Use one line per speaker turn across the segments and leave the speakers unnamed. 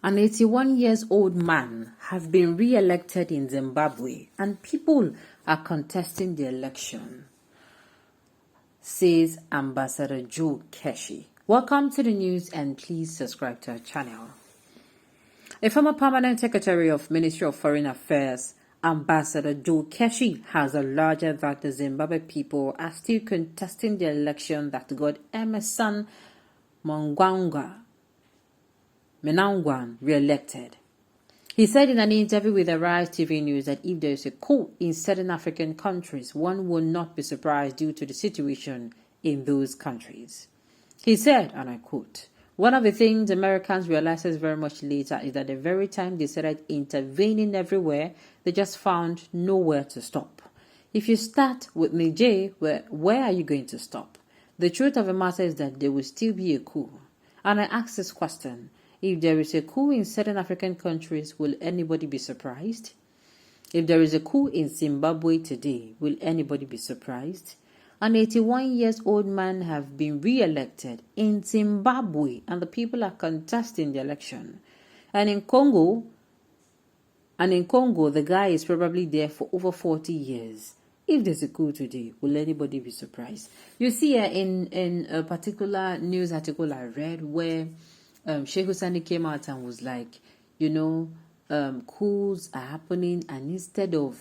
An 81-year-old man has been re-elected in Zimbabwe and people are contesting the election, says Ambassador Joe Keshi. Welcome to the news and please subscribe to our channel. A former permanent secretary of Ministry of Foreign Affairs, Ambassador Joe Keshi, has alleged that the Zimbabwe people are still contesting the election that got Emerson Mnangagwa re-elected. He said in an interview with Arise TV News that if there is a coup in certain African countries, one will not be surprised due to the situation in those countries. He said, and I quote, "One of the things Americans realized very much later is that the very time they started intervening everywhere, they just found nowhere to stop. If you start with Niger, where are you going to stop? The truth of the matter is that there will still be a coup." And I ask this question, if there is a coup in certain African countries, will anybody be surprised? If there is a coup in Zimbabwe today, will anybody be surprised? An 81-year-old man has been re-elected in Zimbabwe and the people are contesting the election. And in Congo, the guy is probably there for over 40 years. If there's a coup today, will anybody be surprised? You see in a particular news article I read where Sheikh Hussein came out and was like, coups are happening, and instead of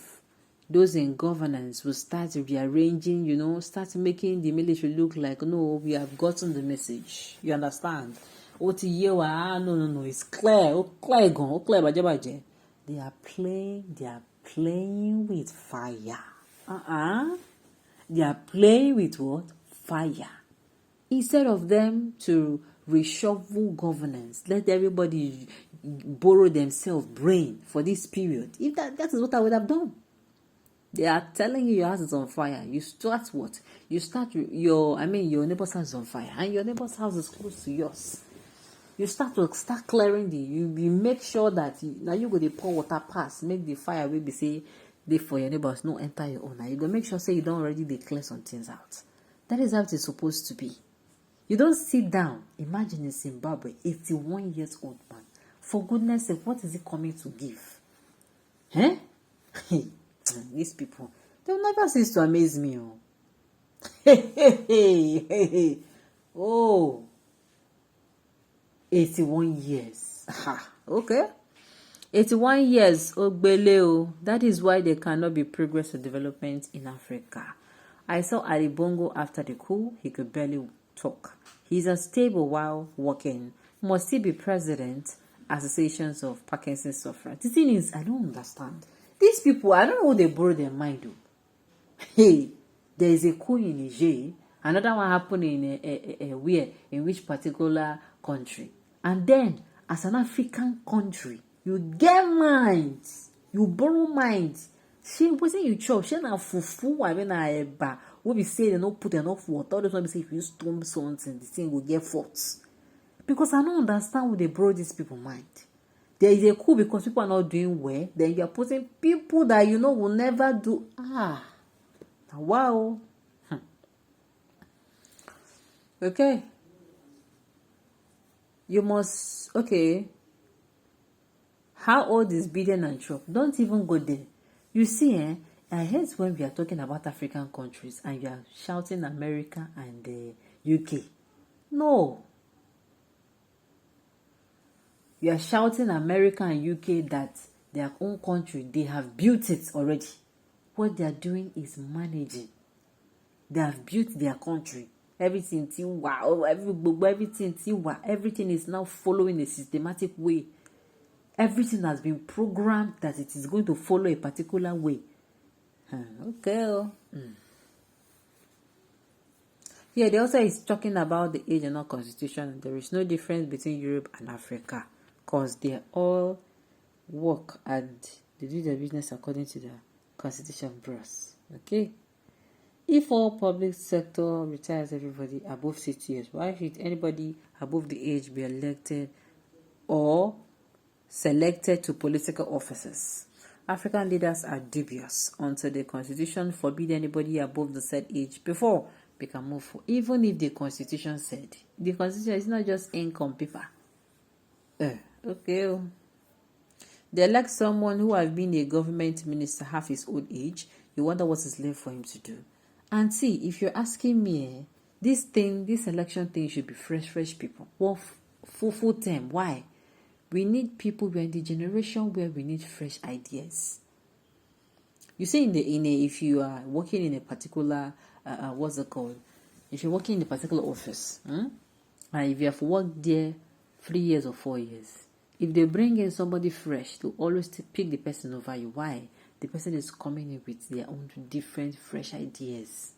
those in governance will start rearranging, start making the military look like, no, we have gotten the message. You understand? No, it's clear. Clear. They are playing with fire. They are playing with what? Fire. Instead of them to reshuffle governance, let everybody borrow themselves brain for this period. If that is what I would have done. They are telling you your house is on fire. You start what? You start your neighbor's house is on fire, and your neighbor's house is close to yours. You start clearing you make sure that now you go to pour water pass, make the fire will be say they for your neighbors no enter your own. Now you go make sure say you don't already declare some things out. That is how it is supposed to be. You don't sit down. Imagine in Zimbabwe, 81-year-old man. For goodness sake, what is he coming to give? These people, they'll never cease to amaze me. Oh, 81 years. Okay. 81 years, Ogbeleo. That is why there cannot be progress or development in Africa. I saw Ali Bongo after the coup. He could barely talk. He's unstable while working. Must he be president? Associations of Parkinson's sufferers. The thing is, I don't understand. These people, I don't know what they borrow their mind to. Hey, there is a coup in Niger. Another one happened in which particular country? And then, as an African country, you get minds. You borrow minds. She wasn't you chop. She na fufu. I mean, eba. What we say they don't put enough water. All this one we say if you storm something, the thing will get faults. Because I don't understand what they borrow these people mind. There is a coup because people are not doing well. Then you are putting people that will never do. Wow. Okay. You must. Okay. How old is Biden and Trump? Don't even go there. You see, I hate when we are talking about African countries and you are shouting America and the UK. No. You are shouting America and UK that their own country, they have built it already. What they are doing is managing. They have built their country. Everything is now following a systematic way. Everything has been programmed that it is going to follow a particular way. Okay. Here, they also is talking about the age and not constitution. There is no difference between Europe and Africa because they all work and they do their business according to the constitution bros. Okay. If all public sector retires everybody above 60 years, why should anybody above the age be elected or selected to political offices? African leaders are dubious until the constitution forbid anybody above the said age before they can move for. Even if the constitution said, the constitution is not just ink on paper. Okay. Oh. They elect someone who has been a government minister half his old age. You wonder what is left for him to do. And see, if you're asking me, this election thing should be fresh people. Well, full term. Why? We need people. We're in the generation where we need fresh ideas. You say if you are working in a particular what's it called? If you're working in a particular office, and if you have worked there 3 years or 4 years, if they bring in somebody fresh, to always pick the person over you. Why? The person is coming in with their own different, fresh ideas.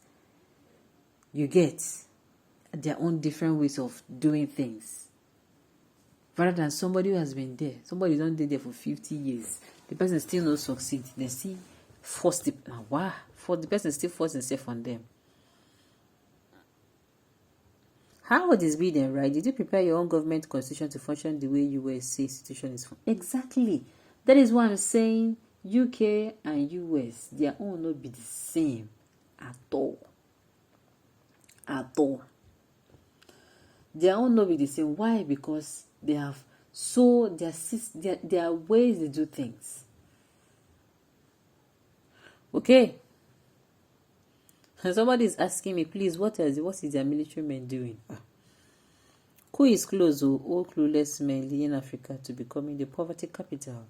You get their own different ways of doing things. Rather than somebody who has been there, somebody who's not there for 50 years, the person still not succeed. They see force the person still force himself on them. How would this be then, right? Did you prepare your own government constitution to function the way USA institution is? Exactly. That is why I'm saying UK and US, their own not be the same at all. At all. Their own not be the same. Why? Because they have their ways they do things. Okay. And somebody is asking me, please, what is their military men doing? Coup is close, all clueless men leading Africa to becoming the poverty capital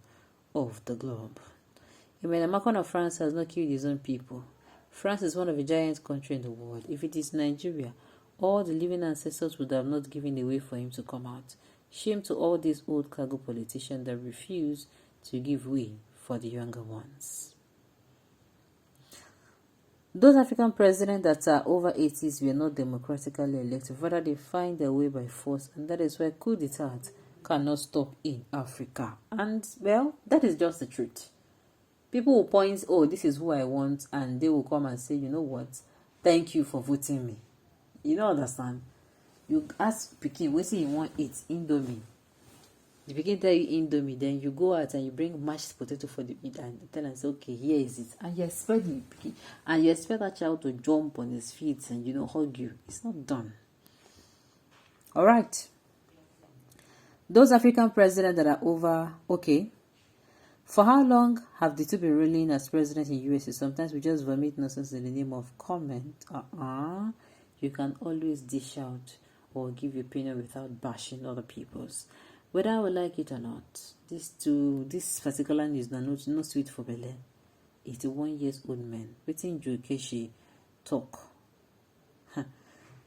of the globe. Emmanuel Macron of France has not killed his own people. France is one of the giant countries in the world. If it is Nigeria, all the living ancestors would have not given a way for him to come out. Shame to all these old cargo politicians that refuse to give way for the younger ones. Those African presidents that are over 80s were not democratically elected. Rather, they find their way by force, and that is why coup d'etat cannot stop in Africa. And, well, that is just the truth. People will point, oh, this is who I want, and they will come and say, you know what, thank you for voting me. You don't understand. You ask Pikin, what you want eat? Indomie. The Pikin tell you Indomie, then you go out and you bring mashed potato for the eat and tell and say, okay, here is it. And you expect the Pikin, and you expect that child to jump on his feet and, hug you. It's not done. All right. Those African presidents that are over, okay. For how long have the two been ruling as president in USA? Sometimes we just vomit nonsense in the name of comment. You can always dish out or give your opinion without bashing other people's. Whether I would like it or not, this particular news is not sweet for Bele. 81 years old man. Waiting Joe Keshi talk.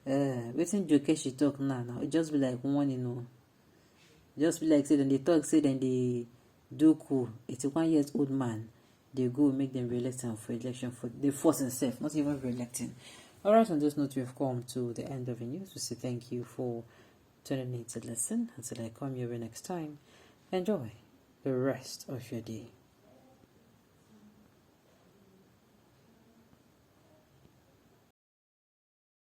Waiting Joe Keshi talk now. It just be like one, Just be like say then they talk, say then they do coup. 81 years old man. They go make them re-elect for election. They force themselves, not even re-electing. Alright, on this note, we have come to the end of the news. We say thank you for tuning in to listen. Until I come your way next time, enjoy the rest of your day.